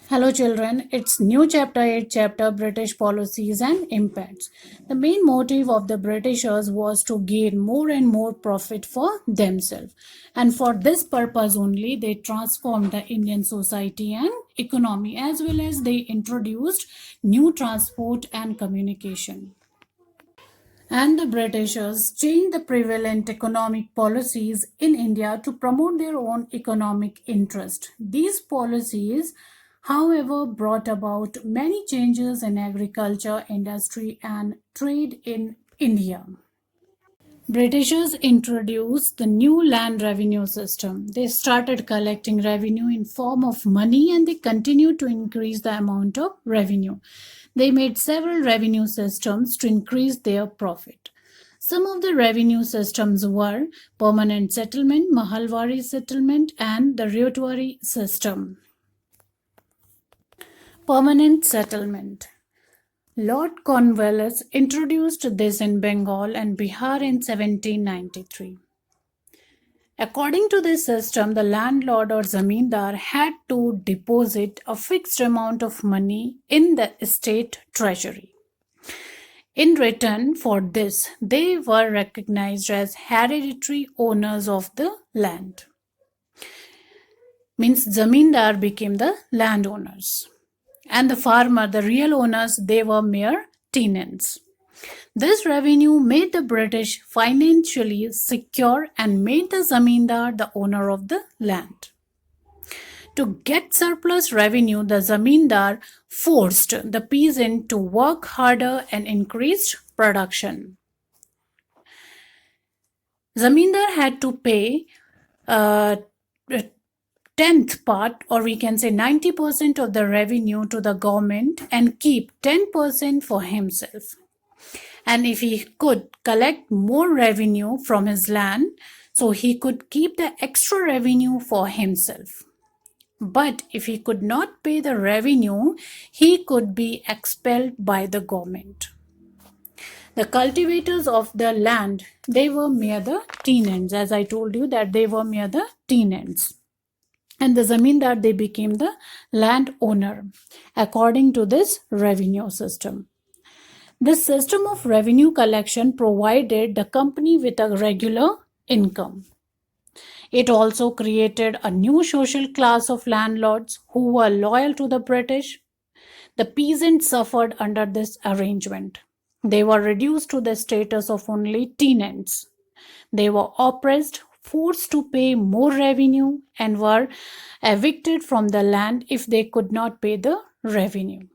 Hello children, it's new chapter 8 chapter British policies and impacts. The main motive of the Britishers was to gain more and more profit for themselves, and for this purpose only they transformed the Indian society and economy, as well as they introduced new transport and communication. And the Britishers changed the prevalent economic policies in India to promote their own economic interest. These policies, however, brought about many changes in agriculture, industry, and trade in India. Britishers introduced the new land revenue system. They started collecting revenue in form of money and they continued to increase the amount of revenue. They made several revenue systems to increase their profit. Some of the revenue systems were permanent settlement, Mahalvari settlement, and the Riotwari system. Permanent settlement. Lord Cornwallis introduced this in Bengal and Bihar in 1793. According to this system, the landlord or zamindar had to deposit a fixed amount of money in the state treasury. In return for this, they were recognized as hereditary owners of the land. Means zamindar became the landowners. And the farmer, the real owners, they were mere tenants. This revenue made the British financially secure and made the zamindar the owner of the land. To get surplus revenue, the zamindar forced the peasant to work harder and increased production. Zamindar had to pay a tenth part, or we can say 90% of the revenue to the government and keep 10% for himself. And if he could collect more revenue from his land, so he could keep the extra revenue for himself. But if he could not pay the revenue, he could be expelled by the government. The cultivators of the land, they were mere the tenants. As I told you that they were mere the tenants. And the zamindar, they became the landowner according to this revenue system. This system of revenue collection provided the company with a regular income. It also created a new social class of landlords who were loyal to the British. The peasants suffered under this arrangement. They were reduced to the status of only tenants. They were oppressed, forced to pay more revenue, and were evicted from the land if they could not pay the revenue.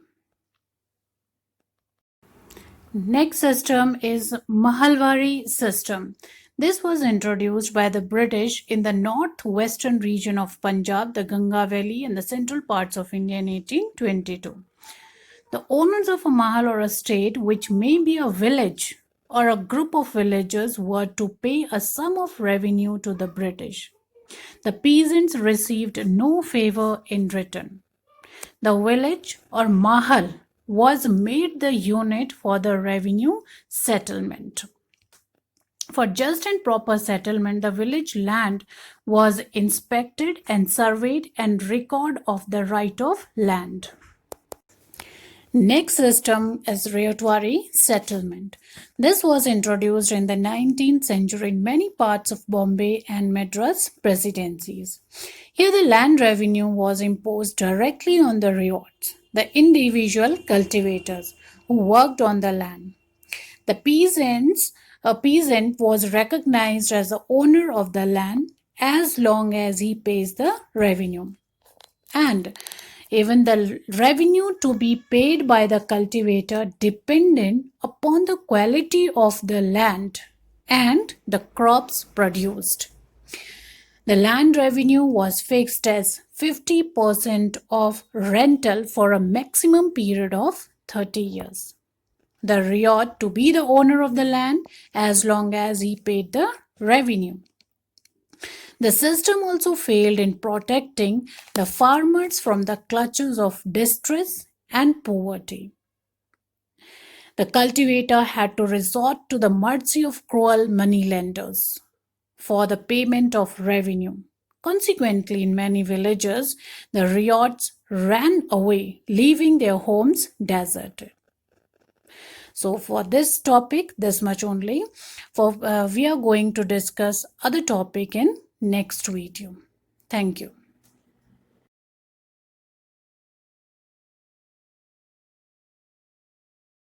Next system is Mahalvari System. This was introduced by the British in the northwestern region of Punjab, the Ganga Valley, and the central parts of India in 1822. The owners of a mahal or estate, which may be a village or a group of villagers, were to pay a sum of revenue to the British. The peasants received no favor in return. The village or mahal was made the unit for the revenue settlement. For just and proper settlement, the village land was inspected and surveyed and record of the right of land. Next system is Riotwari Settlement. This was introduced in the 19th century in many parts of Bombay and Madras presidencies. Here the land revenue was imposed directly on the ryots, the individual cultivators who worked on the land. A peasant was recognized as the owner of the land as long as he pays the revenue. And even the revenue to be paid by the cultivator depended upon the quality of the land and the crops produced. The land revenue was fixed as 50% of rental for a maximum period of 30 years. The ryot to be the owner of the land as long as he paid the revenue. The system also failed in protecting the farmers from the clutches of distress and poverty. The cultivator had to resort to the mercy of cruel moneylenders for the payment of revenue. Consequently, in many villages, the riots ran away, leaving their homes deserted. So for this topic, this much only. We are going to discuss other topic in next video. Thank you.